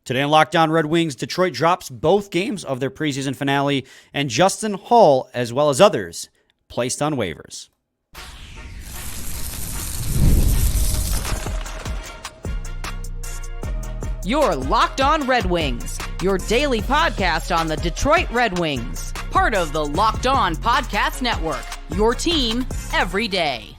Today on Locked On Red Wings, Detroit drops both games of their preseason finale, and Justin Holl, as well as others, placed on waivers. You're Locked On Red Wings, your daily podcast on the Detroit Red Wings. Part of the Locked On Podcast Network, your team every day.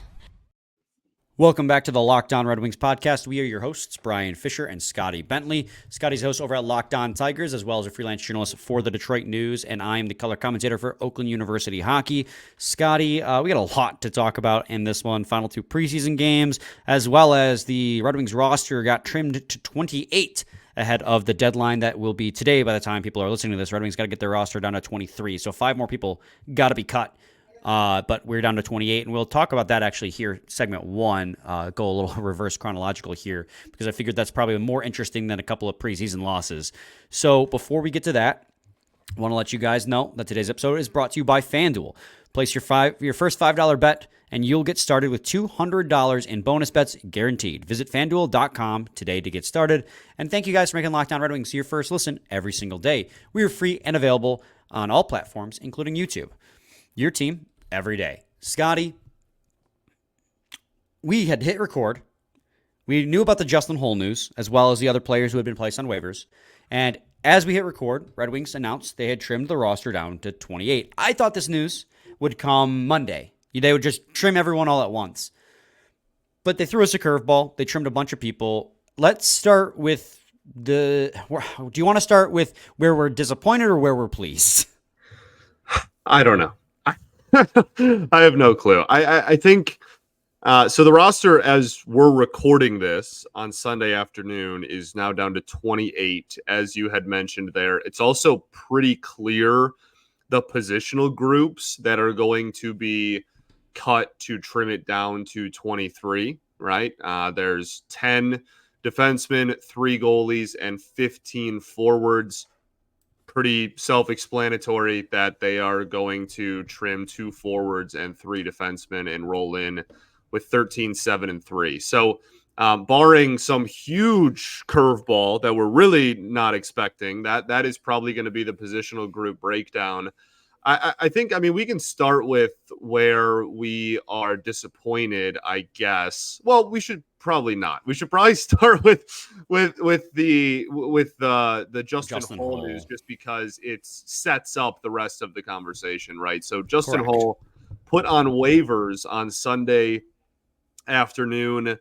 Welcome back to the Locked On Red Wings podcast. We are your hosts, Brian Fisher and Scotty Bentley. Scotty's host over at Locked On Tigers, as well as a freelance journalist for the Detroit News, and I'm the color commentator for Oakland University Hockey. Scotty, we got a lot to talk about in this one. Final two preseason games, as well as the Red Wings roster got trimmed to 28 ahead of the deadline that will be today. By the time people are listening to this, Red Wings got to get their roster down to 23, so 5 more people got to be cut. But we're down to 28, and we'll talk about that actually here, segment 1, go a little reverse chronological here, because I figured that's probably more interesting than a couple of preseason losses. So before we get to that, I want to let you guys know that today's episode is brought to you by FanDuel. Place your first $5 bet, and you'll get started with $200 in bonus bets guaranteed. Visit FanDuel.com today to get started. And thank you guys for making Locked On Red Wings your first listen every single day. We are free and available on all platforms, including YouTube. Your team every day. Scotty, we had hit record. We knew about the Justin Holl news, as well as the other players who had been placed on waivers. And as we hit record, Red Wings announced they had trimmed the roster down to 28. I thought this news would come Monday. They would just trim everyone all at once. But they threw us a curveball. They trimmed a bunch of people. Let's start with do you want to start with where we're disappointed or where we're pleased? I don't know. I have no clue. I think so. The roster, as we're recording this on Sunday afternoon, is now down to 28, as you had mentioned there. It's also pretty clear the positional groups that are going to be cut to trim it down to 23, right? There's 10 defensemen, 3 goalies, and 15 forwards. Pretty self-explanatory that they are going to trim 2 forwards and 3 defensemen and roll in with 13, 7, and 3. So barring some huge curveball that we're really not expecting, that is probably going to be the positional group breakdown. I think, we can start with where we are disappointed, I guess. Well, we should probably not. We should probably start with the Justin Holl news, just because it sets up the rest of the conversation, right? So Justin Holl put on waivers on Sunday afternoon.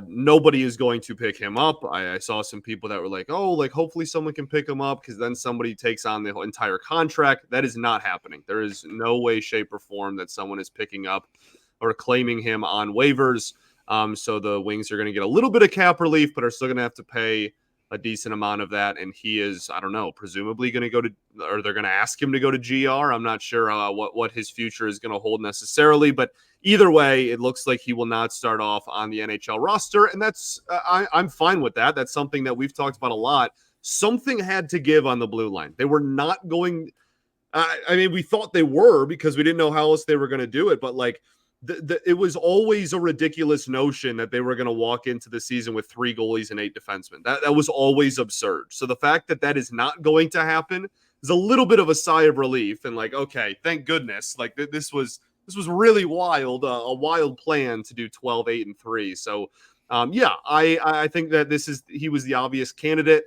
Nobody is going to pick him up. I saw some people that were like, hopefully someone can pick him up because then somebody takes on the entire contract. That is not happening. There is no way, shape, or form that someone is picking up or claiming him on waivers. So the Wings are going to get a little bit of cap relief, but are still going to have to pay a decent amount of that. And he is, I don't know, presumably going to go to, or they're going to ask him to go to GR. I'm not sure what his future is going to hold necessarily, but either way, it looks like he will not start off on the NHL roster. And that's, I'm fine with that. That's something that we've talked about a lot. Something had to give on the blue line. They were not going, we thought they were because we didn't know how else they were going to do it. But it was always a ridiculous notion that they were going to walk into the season with 3 goalies and 8 defensemen. That was always absurd. So the fact that that is not going to happen is a little bit of a sigh of relief. And okay, thank goodness. This was really wild, a wild plan to do 12, 8, and 3. So I think that he was the obvious candidate.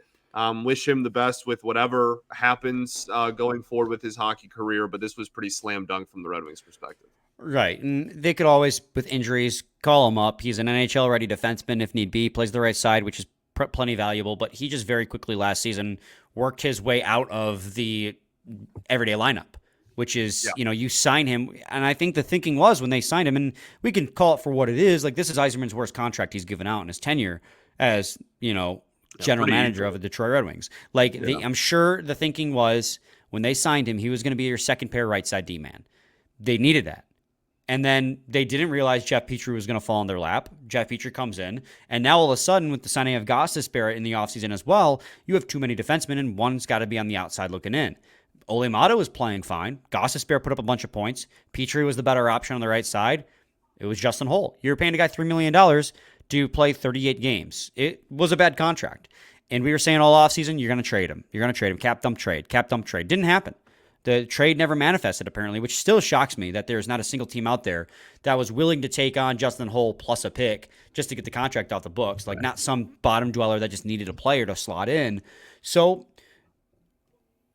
Wish him the best with whatever happens going forward with his hockey career. But this was pretty slam dunk from the Red Wings perspective. Right, and they could always, with injuries, call him up. He's an NHL-ready defenseman if need be, plays the right side, which is plenty valuable, but he just very quickly last season worked his way out of the everyday lineup, which is, you sign him, and I think the thinking was when they signed him, and we can call it for what it is, this is Yzerman's worst contract he's given out in his tenure as, general manager of the Detroit Red Wings. I'm sure the thinking was when they signed him, he was going to be your second pair right side D-man. They needed that. And then they didn't realize Jeff Petrie was going to fall in their lap. Jeff Petrie comes in, and now all of a sudden, with the signing of Kasper in the offseason as well, you have too many defensemen, and one's got to be on the outside looking in. Ole Mato was playing fine. Kasper put up a bunch of points. Petrie was the better option on the right side. It was Justin Holl. You were paying a guy $3 million to play 38 games. It was a bad contract. And we were saying all offseason, you're going to trade him. You're going to trade him. Cap dump trade. Cap dump trade. Didn't happen. The trade never manifested, apparently, which still shocks me that there's not a single team out there that was willing to take on Justin Holl plus a pick just to get the contract off the books. Like, not some bottom dweller that just needed a player to slot in. So,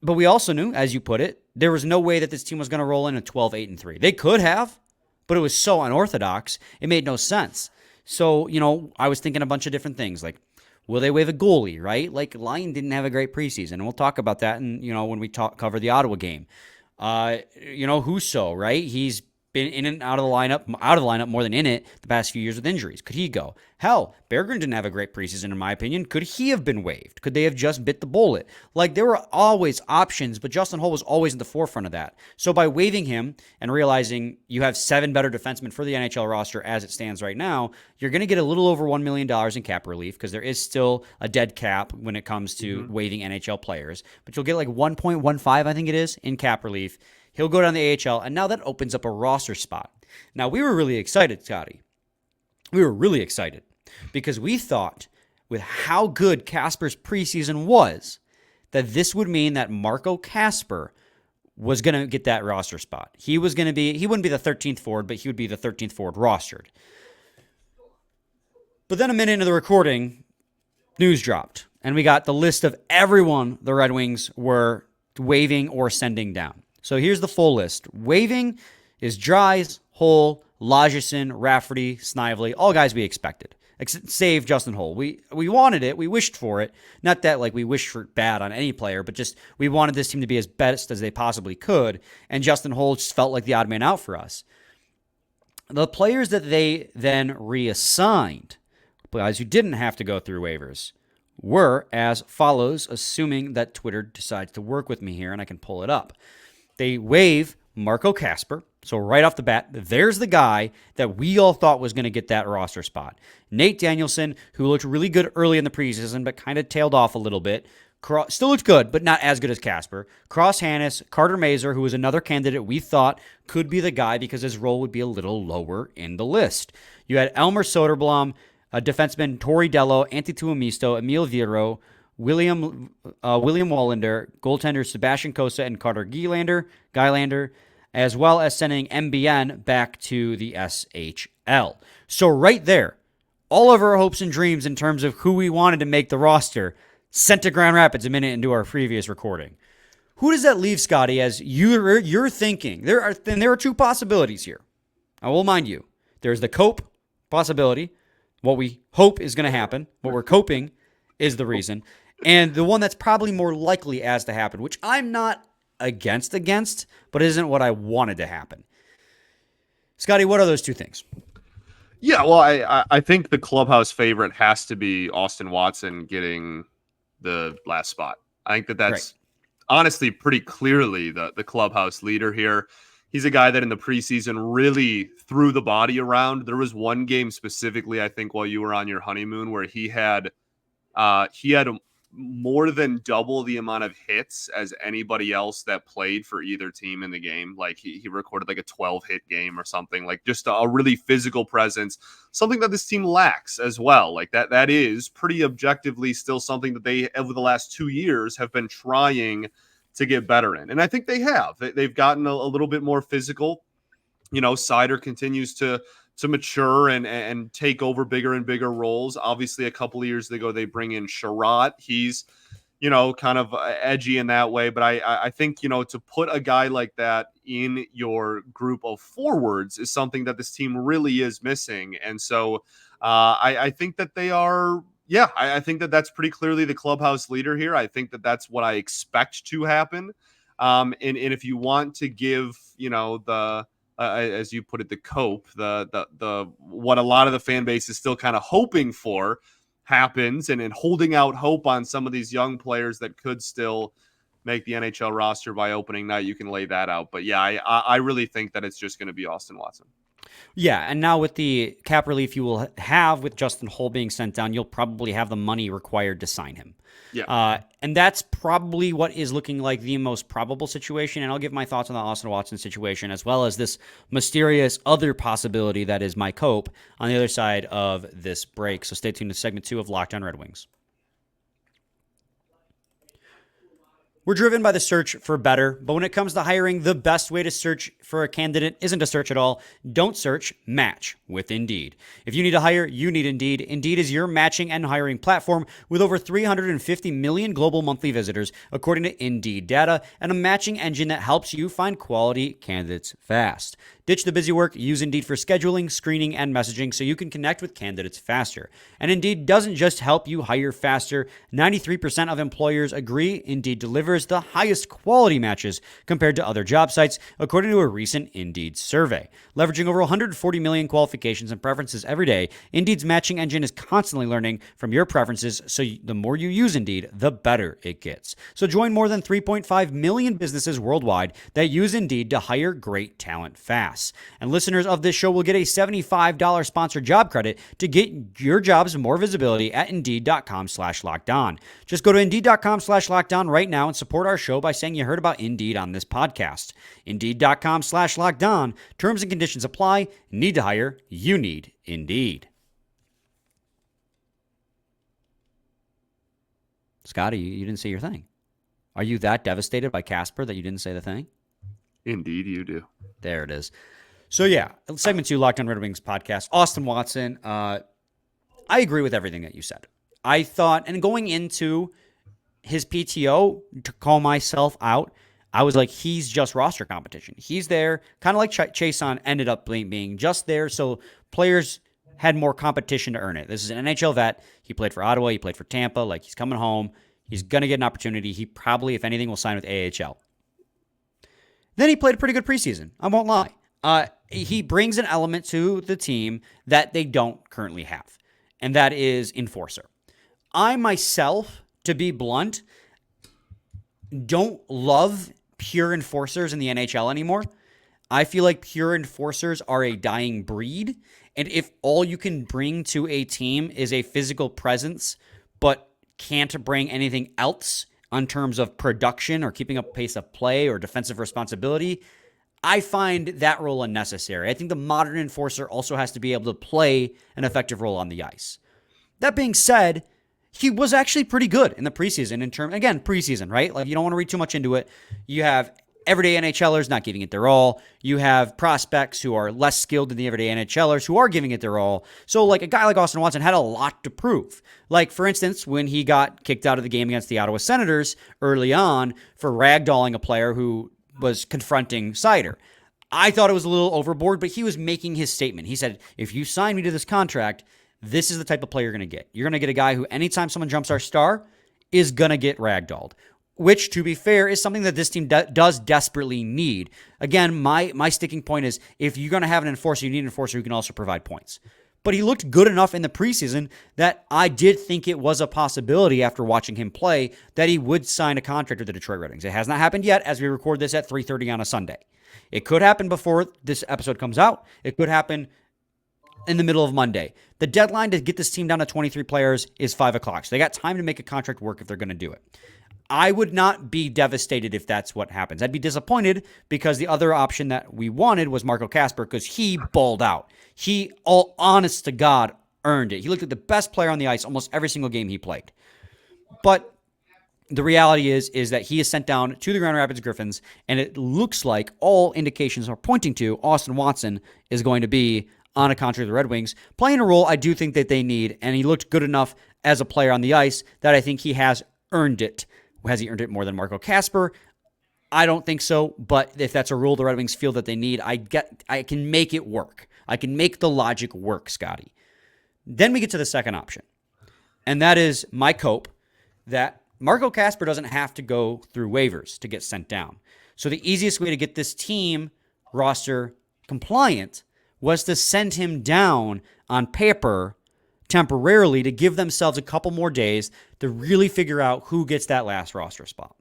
but we also knew, as you put it, there was no way that this team was going to roll in a 12-8-3. They could have, but it was so unorthodox, it made no sense. So, I was thinking a bunch of different things, like, will they waive a goalie, right? Like, Lyon didn't have a great preseason, and we'll talk about that when we cover the Ottawa game. Husso, right? He's been in and out of the lineup more than in it the past few years with injuries. Could he go? Hell, Berggren didn't have a great preseason, in my opinion. Could he have been waived? Could they have just bit the bullet? Like, there were always options, but Justin Holl was always in the forefront of that. So by waiving him and realizing you have 7 better defensemen for the NHL roster as it stands right now, you're going to get a little over $1 million in cap relief because there is still a dead cap when it comes to waiving NHL players. But you'll get like 1.15, I think it is, in cap relief. He'll go down the AHL, and now that opens up a roster spot. Now, we were really excited, Scotty. We were really excited because we thought with how good Kasper's preseason was that this would mean that Marco Kasper was going to get that roster spot. He wouldn't be the 13th forward, but he would be the 13th forward rostered. But then a minute into the recording, news dropped, and we got the list of everyone the Red Wings were waiving or sending down. So here's the full list. Waiving is Dries, Holl, Lagesson, Rafferty, Snively, all guys we expected. Save Justin Holl. We wanted it. We wished for it. Not that like we wished for bad on any player, but just we wanted this team to be as best as they possibly could. And Justin Holl just felt like the odd man out for us. The players that they then reassigned, guys who didn't have to go through waivers, were as follows, assuming that Twitter decides to work with me here and I can pull it up. They waive Marco Kasper. So right off the bat, there's the guy that we all thought was going to get that roster spot. Nate Danielson, who looked really good early in the preseason, but kind of tailed off a little bit. Still looked good, but not as good as Kasper. Cross Hannes, Carter Mazur, who was another candidate we thought could be the guy because his role would be a little lower in the list. You had Elmer Soderblom, defenseman Tori Dello, Antti Tuomisto, Emil Viro, William Wallander, goaltender Sebastian Cossa, and Carter Gylander, as well as sending MBN back to the SHL. So right there, all of our hopes and dreams in terms of who we wanted to make the roster sent to Grand Rapids a minute into our previous recording. Who does that leave, Scotty, as you're thinking? There are 2 possibilities here. I will mind you. There's the cope possibility, what we hope is going to happen, what we're coping is the reason, and the one that's probably more likely as to happen, which I'm not against, but isn't what I wanted to happen. Scotty, what are those 2 things? Yeah, well, I think the clubhouse favorite has to be Austin Watson getting the last spot. I think that's honestly pretty clearly the clubhouse leader here. He's a guy that in the preseason really threw the body around. There was one game specifically, I think, while you were on your honeymoon where he had more than double the amount of hits as anybody else that played for either team in the game. Like he recorded like a 12-hit game or something, like just a really physical presence, something that this team lacks as well. Like that is pretty objectively still something that they, over the last 2 years, have been trying to get better in. And I think they have. They've gotten a little bit more physical. Sider continues to mature and take over bigger and bigger roles. Obviously, a couple of years ago, they bring in Sherratt. He's, kind of edgy in that way. But I think, to put a guy like that in your group of forwards is something that this team really is missing. And so I think that they are, I think that that's pretty clearly the clubhouse leader here. I think that that's what I expect to happen. And if you want to give, as you put it, the cope, the what a lot of the fan base is still kind of hoping for happens, and holding out hope on some of these young players that could still make the NHL roster by opening night, you can lay that out. But yeah, I really think that it's just going to be Austin Watson. Yeah, and now with the cap relief you will have with Justin Holl being sent down, you'll probably have the money required to sign him. Yeah. And that's probably what is looking like the most probable situation, and I'll give my thoughts on the Austin Watson situation, as well as this mysterious other possibility that is my cope on the other side of this break. So stay tuned to segment 2 of Locked On Red Wings. We're driven by the search for better, but when it comes to hiring, the best way to search for a candidate isn't to search at all. Don't search, match with Indeed. If you need to hire, you need Indeed. Indeed is your matching and hiring platform with over 350 million global monthly visitors, according to Indeed data, and a matching engine that helps you find quality candidates fast. Ditch the busy work. Use Indeed for scheduling, screening, and messaging so you can connect with candidates faster. And Indeed doesn't just help you hire faster. 93% of employers agree Indeed delivers the highest quality matches compared to other job sites, according to a recent Indeed survey. Leveraging over 140 million qualifications and preferences every day, Indeed's matching engine is constantly learning from your preferences, so the more you use Indeed, the better it gets. So join more than 3.5 million businesses worldwide that use Indeed to hire great talent fast. And listeners of this show will get a $75 sponsored job credit to get your jobs more visibility at Indeed.com/lockedon. Just go to Indeed.com/lockedon right now and support our show by saying you heard about Indeed on this podcast. Indeed.com/lockedon. Terms and conditions apply. Need to hire? You need Indeed. Scotty, you didn't say your thing. Are you that devastated by Kasper that you didn't say the thing? Indeed, you do. There it is. So yeah, segment 2, Locked on Red Wings podcast. Austin Watson, I agree with everything that you said. I thought, and going into his PTO, to call myself out, I was like, he's just roster competition. He's there, kind of like Chason ended up being just there, so players had more competition to earn it. This is an NHL vet. He played for Ottawa. He played for Tampa. Like, he's coming home. He's going to get an opportunity. He probably, if anything, will sign with AHL. Then he played a pretty good preseason. I won't lie. He brings an element to the team that they don't currently have, and that is enforcer. I myself, to be blunt, don't love pure enforcers in the NHL anymore. I feel like pure enforcers are a dying breed, and if all you can bring to a team is a physical presence, but can't bring anything else in terms of production or keeping up pace of play or defensive responsibility, I find that role unnecessary. I think the modern enforcer also has to be able to play an effective role on the ice. That being said, he was actually pretty good in the preseason again, preseason, right? Like, you don't want to read too much into it. You have everyday NHLers not giving it their all. You have prospects who are less skilled than the everyday NHLers who are giving it their all. So, like, a guy like Austin Watson had a lot to prove. Like, for instance, when he got kicked out of the game against the Ottawa Senators early on for ragdolling a player who was confronting Seider. I thought it was a little overboard, but he was making his statement. He said, if you sign me to this contract, this is the type of player you're going to get. You're going to get a guy who, anytime someone jumps our star, is going to get ragdolled. Which, to be fair, is something that this team does desperately need. Again, my sticking point is, if you're going to have an enforcer, you need an enforcer who can also provide points. But he looked good enough in the preseason that I did think it was a possibility after watching him play that he would sign a contract with the Detroit Red Wings. It has not happened yet as we record this at 3:30 on a Sunday. It could happen before this episode comes out. It could happen in the middle of Monday. The deadline to get this team down to 23 players is 5 o'clock. So they got time to make a contract work if they're going to do it. I would not be devastated if that's what happens. I'd be disappointed because the other option that we wanted was Marco Kasper because he balled out. He, all honest to God, earned it. He looked like the best player on the ice almost every single game he played. But the reality is that he is sent down to the Grand Rapids Griffins, and it looks like all indications are pointing to Austin Watson is going to be on a contract with the Red Wings, playing a role I do think that they need, and he looked good enough as a player on the ice that I think he has earned it. Has he earned it more than Marco Kasper? I don't think so, but if that's a rule the Red Wings feel that they need, I can make it work. I can make the logic work, Scotty. Then we get to the second option, and that is my cope that Marco Kasper doesn't have to go through waivers to get sent down. So the easiest way to get this team roster compliant was to send him down on paper temporarily to give themselves a couple more days to really figure out who gets that last roster spot.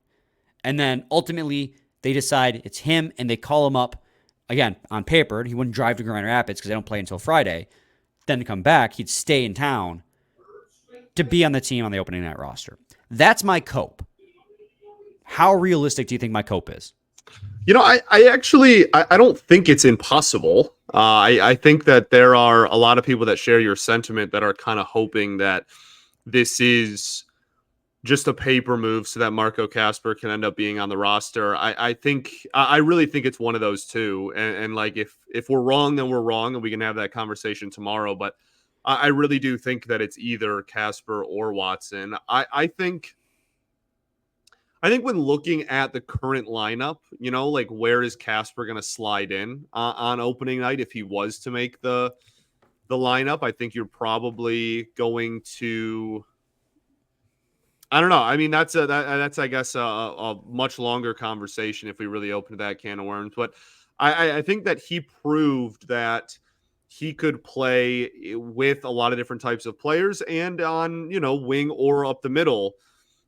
And then ultimately they decide it's him and they call him up again on paper. He wouldn't drive to Grand Rapids because they don't play until Friday. Then to come back, he'd stay in town to be on the team on the opening night roster. That's my cope. How realistic do you think my cope is? You know, I don't think it's impossible. I think that there are a lot of people that share your sentiment that are kind of hoping that this is just a paper move so that Marco Kasper can end up being on the roster. I really think it's one of those two. And like, if we're wrong, then we're wrong, and we can have that conversation tomorrow. But I really do think that it's either Kasper or Watson. I think when looking at the current lineup, like, where is Kasper going to slide in on opening night if he was to make the lineup? I think you're probably going to. I don't know. I mean, that's I guess a much longer conversation if we really open that can of worms. But I think that he proved that he could play with a lot of different types of players and on wing or up the middle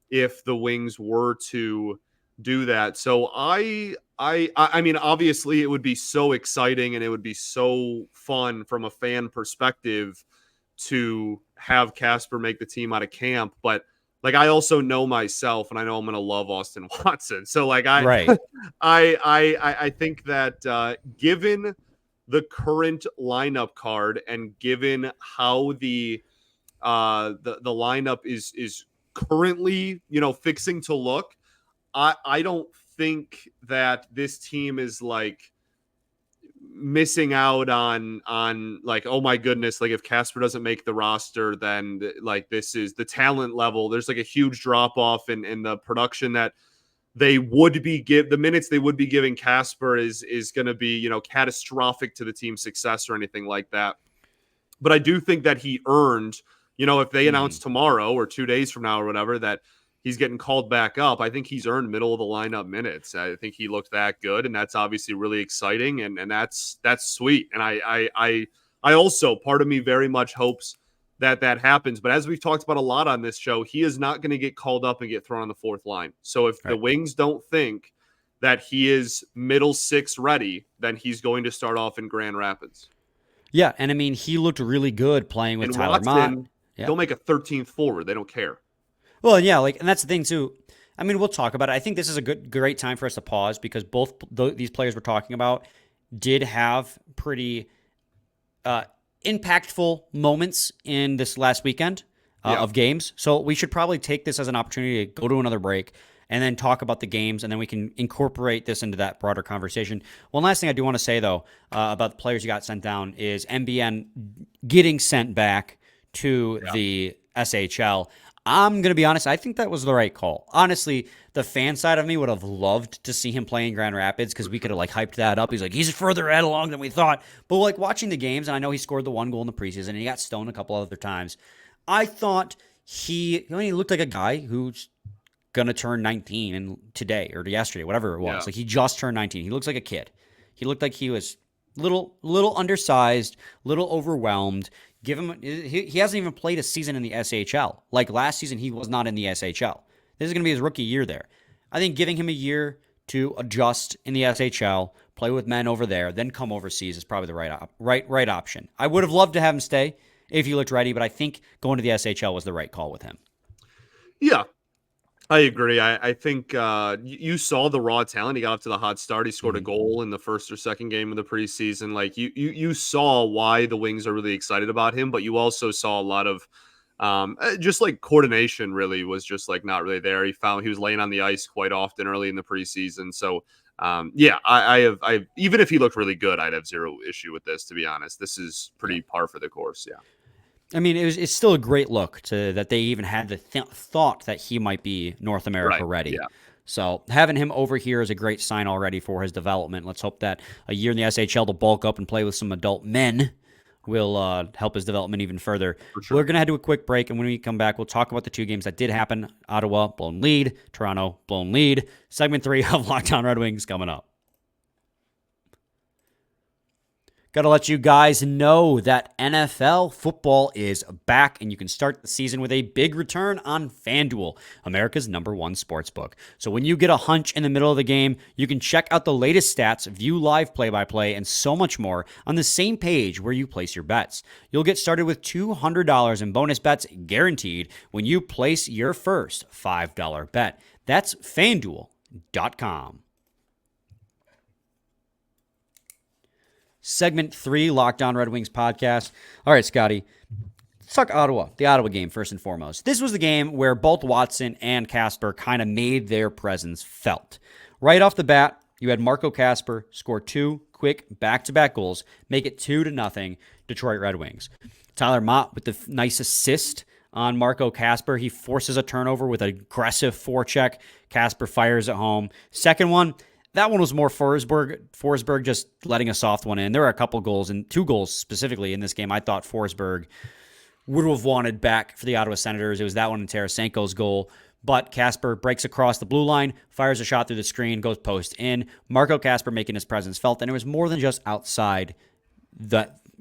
if the Wings were to do that. So I mean, obviously it would be so exciting and it would be so fun from a fan perspective to have Kasper make the team out of camp, but like, I also know myself, and I know I'm going to love Austin Watson. So, like, Right. I think that given the current lineup card and given how the lineup is currently fixing to look, I don't think that this team is like missing out on like, oh my goodness, like if Kasper doesn't make the roster, then like this is the talent level. There's like a huge drop off in the production that they would be the minutes they would be giving Kasper is going to be catastrophic to the team's success or anything like that. But I do think that he earned, if they announce tomorrow or 2 days from now or whatever that he's getting called back up, I think he's earned middle of the lineup minutes. I think he looked that good, and that's obviously really exciting, and that's sweet. And I also, part of me very much hopes that happens. But as we've talked about a lot on this show, he is not going to get called up and get thrown on the fourth line. So if the Wings don't think that he is middle six ready, then he's going to start off in Grand Rapids. Yeah, and I mean, he looked really good playing with and Tyler Mott. Yeah. They'll make a 13th forward. They don't care. Well, yeah, like, and that's the thing too. I mean, we'll talk about it. I think this is a great time for us to pause because both these players we're talking about did have pretty impactful moments in this last weekend of games. So we should probably take this as an opportunity to go to another break and then talk about the games, and then we can incorporate this into that broader conversation. One last thing I do want to say, though, about the players who got sent down is MBN getting sent back to the SHL. I'm going to be honest, I think that was the right call. Honestly, the fan side of me would have loved to see him play in Grand Rapids because we could have like hyped that up. He's like, he's further ahead along than we thought. But like watching the games, and I know he scored the one goal in the preseason and he got stoned a couple other times. I thought he looked like a guy who's going to turn 19 today or yesterday, whatever it was. Yeah. Like he just turned 19. He looks like a kid. He looked like he was little undersized, little overwhelmed. Give him. He hasn't even played a season in the SHL. Like last season, he was not in the SHL. This is going to be his rookie year there. I think giving him a year to adjust in the SHL, play with men over there, then come overseas is probably the right option. I would have loved to have him stay if he looked ready, but I think going to the SHL was the right call with him. Yeah, I agree. I think you saw the raw talent. He got up to the hot start. He scored a goal in the first or second game of the preseason. Like you saw why the Wings are really excited about him, but you also saw a lot of just like coordination really was just like not really there. He was laying on the ice quite often early in the preseason. So I even if he looked really good, I'd have zero issue with this, to be honest. This is pretty par for the course. Yeah. I mean, it's still a great look that they even had the thought that he might be North America ready. Yeah. So having him over here is a great sign already for his development. Let's hope that a year in the SHL to bulk up and play with some adult men will help his development even further. Sure. We're going to head to a quick break, and when we come back, we'll talk about the two games that did happen. Ottawa, blown lead. Toronto, blown lead. Segment 3 of Locked On Red Wings coming up. Got to let you guys know that NFL football is back, and you can start the season with a big return on FanDuel, America's #1 sportsbook. So when you get a hunch in the middle of the game, you can check out the latest stats, view live play-by-play, and so much more on the same page where you place your bets. You'll get started with $200 in bonus bets guaranteed when you place your first $5 bet. That's FanDuel.com. Segment 3, Locked On Red Wings podcast. All right, Scotty. Let's talk Ottawa, the Ottawa game first and foremost. This was the game where both Watson and Kasper kind of made their presence felt. Right off the bat, you had Marco Kasper score 2 quick back-to-back goals, make it 2-0 Detroit Red Wings. Tyler Mott with the nice assist on Marco Kasper. He forces a turnover with an aggressive forecheck. Kasper fires it home. Second one, that one was more Forsberg just letting a soft one in. There were a couple goals, and 2 goals specifically in this game I thought Forsberg would have wanted back for the Ottawa Senators. It was that one and Tarasenko's goal. But Kasper breaks across the blue line, fires a shot through the screen, goes post in. Marco Kasper making his presence felt, and it was more than just outside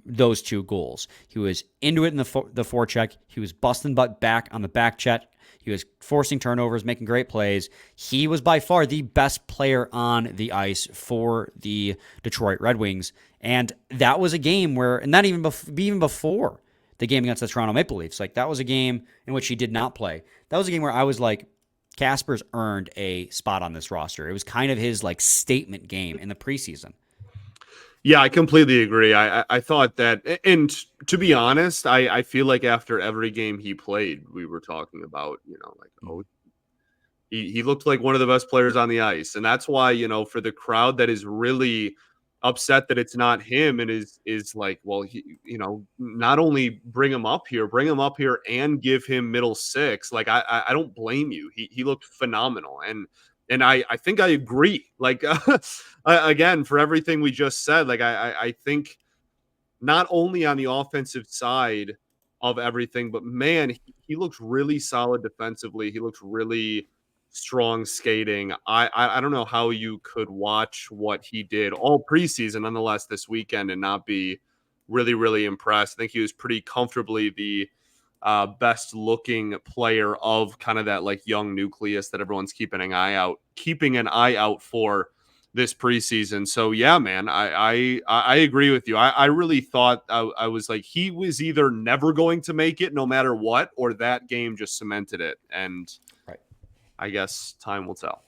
those 2 goals. He was into it in the forecheck. He was busting butt back on the back check. He was forcing turnovers, making great plays. He was by far the best player on the ice for the Detroit Red Wings. And that was a game where, and not even before the game against the Toronto Maple Leafs, like that was a game in which he did not play. That was a game where I was like, Kasper's earned a spot on this roster. It was kind of his like statement game in the preseason. Yeah, I completely agree. I thought that, and to be honest, I feel like after every game he played, we were talking about, he looked like one of the best players on the ice. And that's why, for the crowd that is really upset that it's not him and is like, well, not only bring him up here and give him middle 6. Like, I don't blame you. He looked phenomenal. And I think I agree. Like, again, for everything we just said, like, I think not only on the offensive side of everything, but man, he looks really solid defensively. He looks really strong skating. I don't know how you could watch what he did all preseason, nonetheless, this weekend and not be really, really impressed. I think he was pretty comfortably the best looking player of kind of that like young nucleus that everyone's keeping an eye out for this preseason. So yeah, man, I agree with you. I really thought I was like, he was either never going to make it no matter what, or that game just cemented it. And right. I guess time will tell.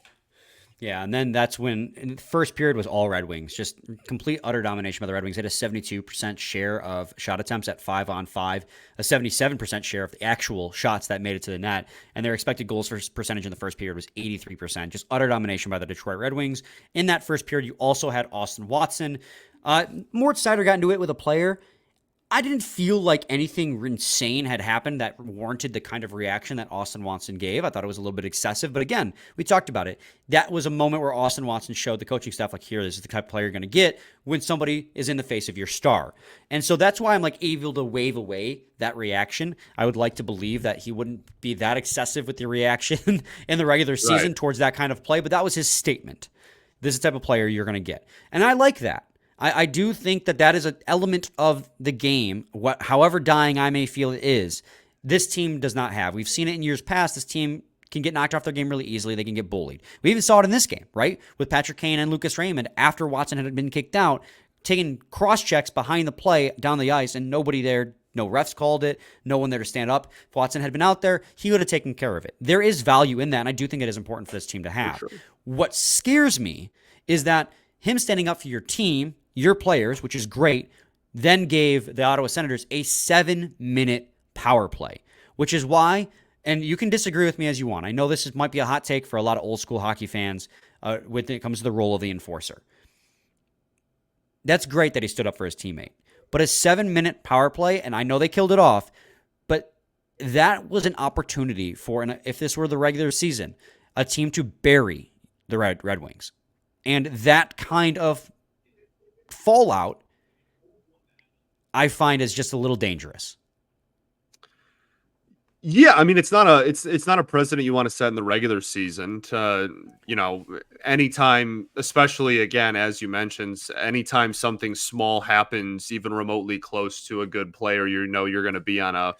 Yeah, and then that's when in the first period was all Red Wings. Just complete, utter domination by the Red Wings. They had a 72% share of shot attempts at 5-on-5, a 77% share of the actual shots that made it to the net, and their expected goals percentage in the first period was 83%. Just utter domination by the Detroit Red Wings. In that first period, you also had Austin Watson. Mort Seider got into it with a player. I didn't feel like anything insane had happened that warranted the kind of reaction that Austin Watson gave. I thought it was a little bit excessive, but again, we talked about it. That was a moment where Austin Watson showed the coaching staff, like, here, this is the type of player you're going to get when somebody is in the face of your star. And so that's why I'm like able to wave away that reaction. I would like to believe that he wouldn't be that excessive with the reaction in the regular season towards that kind of play, but that was his statement. This is the type of player you're going to get. And I like that. I do think that is an element of the game, however dying I may feel it is, this team does not have. We've seen it in years past. This team can get knocked off their game really easily. They can get bullied. We even saw it in this game, right? With Patrick Kane and Lucas Raymond after Watson had been kicked out, taking cross-checks behind the play down the ice, and nobody there, no refs called it, no one there to stand up. If Watson had been out there, he would have taken care of it. There is value in that, and I do think it is important for this team to have. Sure. What scares me is that him standing up for your team, your players, which is great, then gave the Ottawa Senators a 7-minute power play, which is why, and you can disagree with me as you want. I know this might be a hot take for a lot of old school hockey fans when it comes to the role of the enforcer. That's great that he stood up for his teammate. But a 7-minute power play, and I know they killed it off, but that was an opportunity for, if this were the regular season, a team to bury the Red Wings. And that kind of fallout, I find, is just a little dangerous. Yeah, I mean, it's not a precedent you want to set in the regular season to, anytime, especially again, as you mentioned, anytime something small happens, even remotely close to a good player, you're going to be on a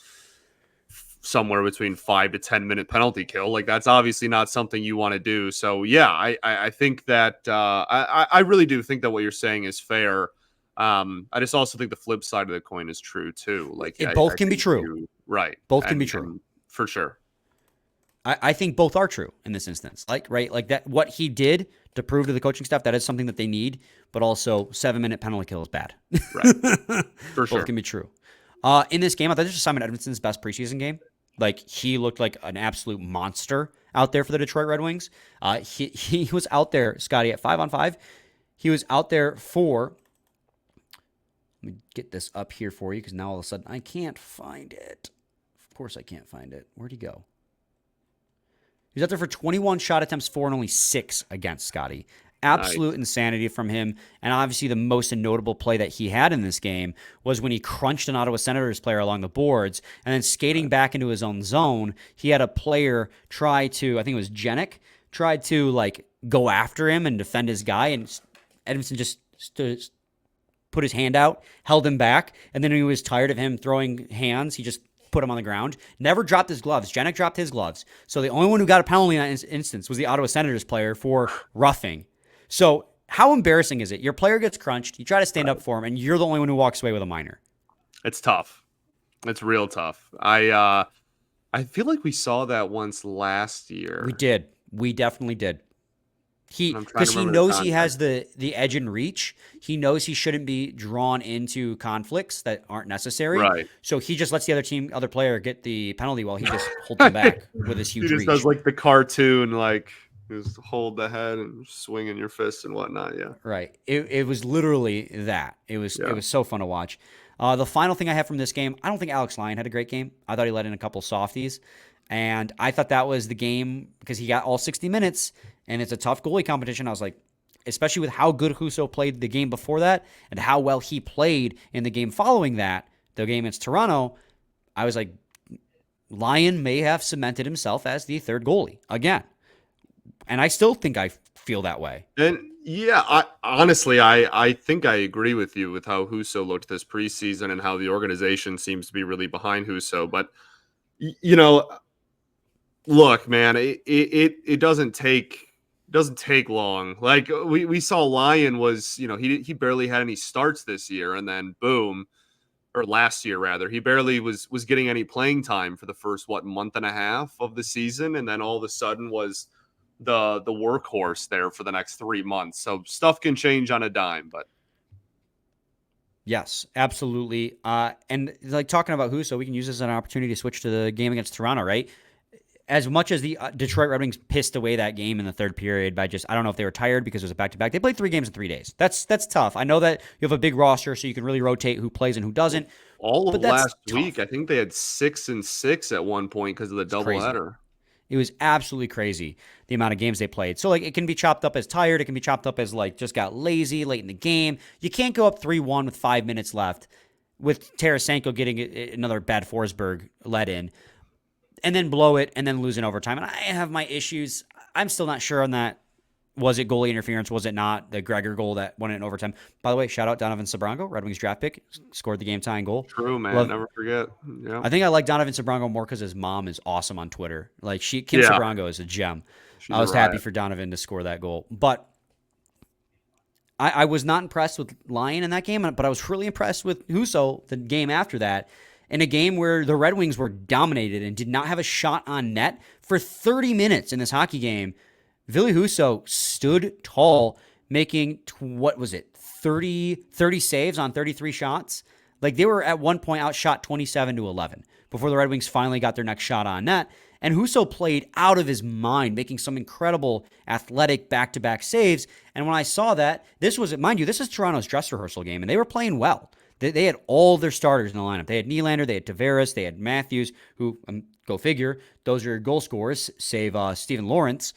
somewhere between 5 to 10 minute penalty kill. Like, that's obviously not something you want to do. So yeah, I think that I really do think that what you're saying is fair. I just also think the flip side of the coin is true too. Like, both can be true. Right. Both can be true. For sure. I think both are true in this instance. Like that, what he did to prove to the coaching staff, that is something that they need, but also 7-minute penalty kill is bad. Right. For sure. Both can be true. In this game, I thought this was Simon Edmondson's best preseason game. Like, he looked like an absolute monster out there for the Detroit Red Wings. He was out there, Scotty, at 5-on-5. He was out there for... Let me get this up here for you because now all of a sudden I can't find it. Of course I can't find it. Where'd he go? He was out there for 21 shot attempts, 4 and only 6 against, Scotty. Absolute insanity from him. And obviously the most notable play that he had in this game was when he crunched an Ottawa Senators player along the boards and then skating back into his own zone. He had a player try to, I think it was Jenik, tried to like go after him and defend his guy. And Edmondson just put his hand out, held him back. And then when he was tired of him throwing hands, he just put him on the ground. Never dropped his gloves. Jenik dropped his gloves. So the only one who got a penalty in that instance was the Ottawa Senators player for roughing. So how embarrassing is it? Your player gets crunched, you try to stand up for him, and you're the only one who walks away with a minor. It's tough. It's real tough. I feel like we saw that once last year. We did. We definitely did. Because he knows he has the edge and reach. He knows he shouldn't be drawn into conflicts that aren't necessary. Right. So he just lets the other player get the penalty while he just holds them back with his huge reach. He just does like the cartoon, like just hold the head and swing in your fists and whatnot. Yeah. Right. It was literally that. It was so fun to watch. The final thing I have from this game, I don't think Alex Lyon had a great game. I thought he let in a couple softies. And I thought that was the game because he got all 60 minutes, and it's a tough goalie competition. I was like, especially with how good Husso played the game before that and how well he played in the game following that, the game against Toronto, I was like, Lyon may have cemented himself as the third goalie again. And I still think I feel that way. And yeah, I think I agree with you with how Husso looked this preseason and how the organization seems to be really behind Husso. But, you know, look, man, it doesn't take long. Like we saw Lyon was, he barely had any starts this year, and then boom, or last year rather, he barely was getting any playing time for the first month and a half of the season, and then all of a sudden was the workhorse there for the next 3 months. So stuff can change on a dime, but yes, absolutely. And like talking about Husso, we can use this as an opportunity to switch to the game against Toronto, right? As much as the Detroit Red Wings pissed away that game in the third period by I don't know if they were tired because it was a back-to-back. They played 3 games in 3 days. That's tough. I know that you have a big roster, so you can really rotate who plays and who doesn't. All of last week, I think they had 6 and 6 at one point because of the doubleheader. It was absolutely crazy, the amount of games they played. So, like, it can be chopped up as tired. It can be chopped up as, like, just got lazy late in the game. You can't go up 3-1 with 5 minutes left with Tarasenko getting another bad Forsberg let in and then blow it and then lose in overtime. And I have my issues. I'm still not sure on that. Was it goalie interference? Was it not? The Gregor goal that went in overtime. By the way, shout out Donovan Sabrango, Red Wings draft pick, scored the game-tying goal. True, man. Never forget. Yeah. I think I like Donovan Sabrango more because his mom is awesome on Twitter. Like Kim Sabrango is a gem. I was happy for Donovan to score that goal. But I was not impressed with Lyon in that game, but I was really impressed with Husso the game after that. In a game where the Red Wings were dominated and did not have a shot on net for 30 minutes in this hockey game, Ville Husso stood tall, making, 30 saves on 33 shots? Like, they were at one point outshot 27-11 before the Red Wings finally got their next shot on net. And Husso played out of his mind, making some incredible athletic back-to-back saves. And when I saw that, this is Toronto's dress rehearsal game, and they were playing well. They had all their starters in the lineup. They had Nylander, they had Tavares, they had Matthews, who, go figure, those are goal scorers, save Stephen Lawrence.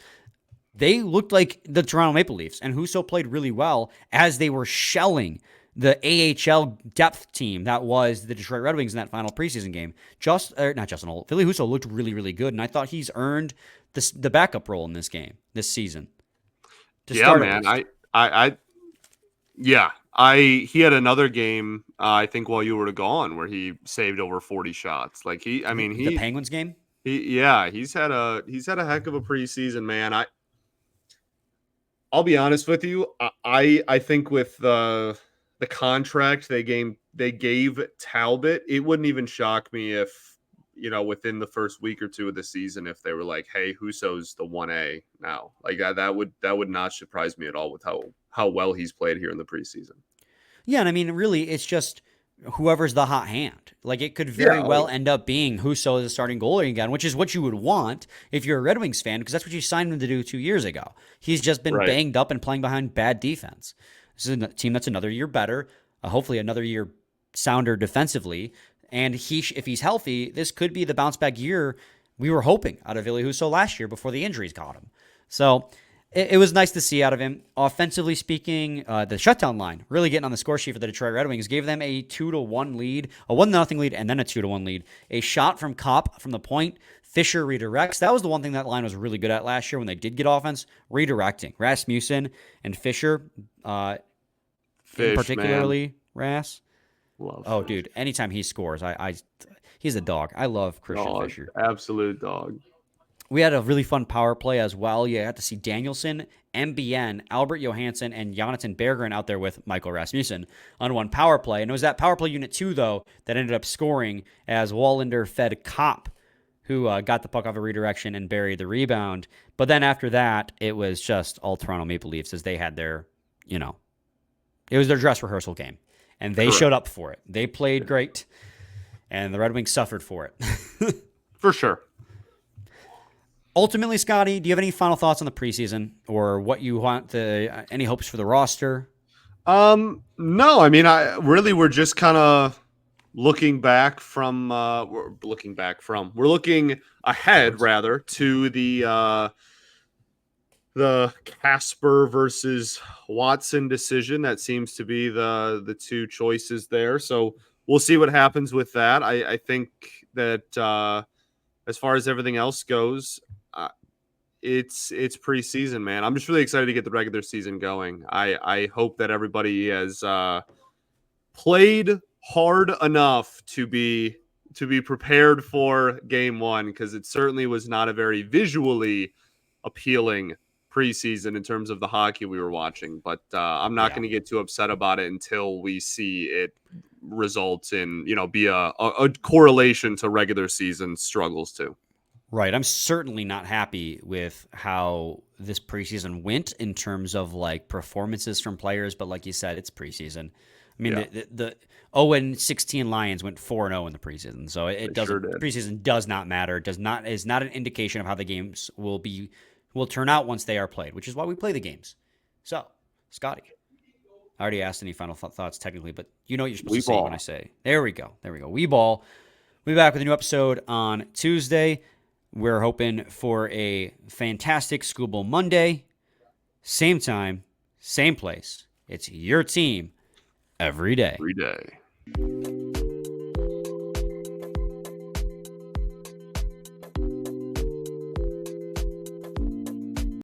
They looked like the Toronto Maple Leafs, and Husso played really well as they were shelling the AHL depth team that was the Detroit Red Wings in that final preseason game. Not Justin Holl. Ville Husso looked really, really good, and I thought he's earned the backup role in this game, this season. He had another game, I think, while you were gone, where he saved over 40 shots. Like the Penguins game. He's had a heck of a preseason, man. I'll be honest with you. I think with the contract they gave Talbot, it wouldn't even shock me if, within the first week or two of the season, if they were like, hey, Husso's the 1A now. Like that would not surprise me at all with how well he's played here in the preseason. Yeah, and I mean, really, it's just whoever's the hot hand. Like, it could very well end up being Husso as a starting goalie again, which is what you would want if you're a Red Wings fan, because that's what you signed him to do 2 years ago. He's just been banged up and playing behind bad defense. This is a team that's another year better, hopefully another year sounder defensively. And if he's healthy, this could be the bounce back year we were hoping out of Ville Husso last year before the injuries got him. So it was nice to see out of him. Offensively speaking, the shutdown line really getting on the score sheet for the Detroit Red Wings, gave them a 2-1 lead, a 1-0 lead, and then a 2-1 lead. A shot from Kopp from the point. Fisher redirects. That was the one thing that line was really good at last year when they did get offense, redirecting. Rasmussen and Fisher, particularly Ras. Love Fish. Dude, anytime he scores, he's a dog. I love Christian Fisher. Absolute dog. We had a really fun power play as well. You had to see Danielson, MBN, Albert Johansson, and Jonathan Berggren out there with Michael Rasmussen on one power play. And it was that power play unit 2, though, that ended up scoring as Wallander fed Kopp, who got the puck off a redirection and buried the rebound. But then after that, it was just all Toronto Maple Leafs as they had their, it was their dress rehearsal game. And they showed up for it. They played great, and the Red Wings suffered for it. For sure. Ultimately, Scotty, do you have any final thoughts on the preseason or what you want any hopes for the roster? No, I mean, we're just kind of looking ahead rather to the Kasper versus Watson decision. That seems to be the two choices there. So we'll see what happens with that. I think that as far as everything else goes, it's preseason, man. I'm just really excited to get the regular season going. I hope that everybody has played hard enough to be prepared for game one, because it certainly was not a very visually appealing preseason in terms of the hockey we were watching. But I'm not going to get too upset about it until we see it results in, be a correlation to regular season struggles too. Right. I'm certainly not happy with how this preseason went in terms of like performances from players. But like you said, it's preseason. I mean, the 0-16 Lions went 4-0 in the preseason. So it doesn't, preseason does not matter. Is not an indication of how the games will turn out once they are played, which is why we play the games. So, Scotty, I already asked any final thoughts technically, but you know what you're supposed to say when I say. There we go. We ball. We'll be back with a new episode on Tuesday. We're hoping for a fantastic School Bowl Monday. Same time, same place. It's your team every day. Every day.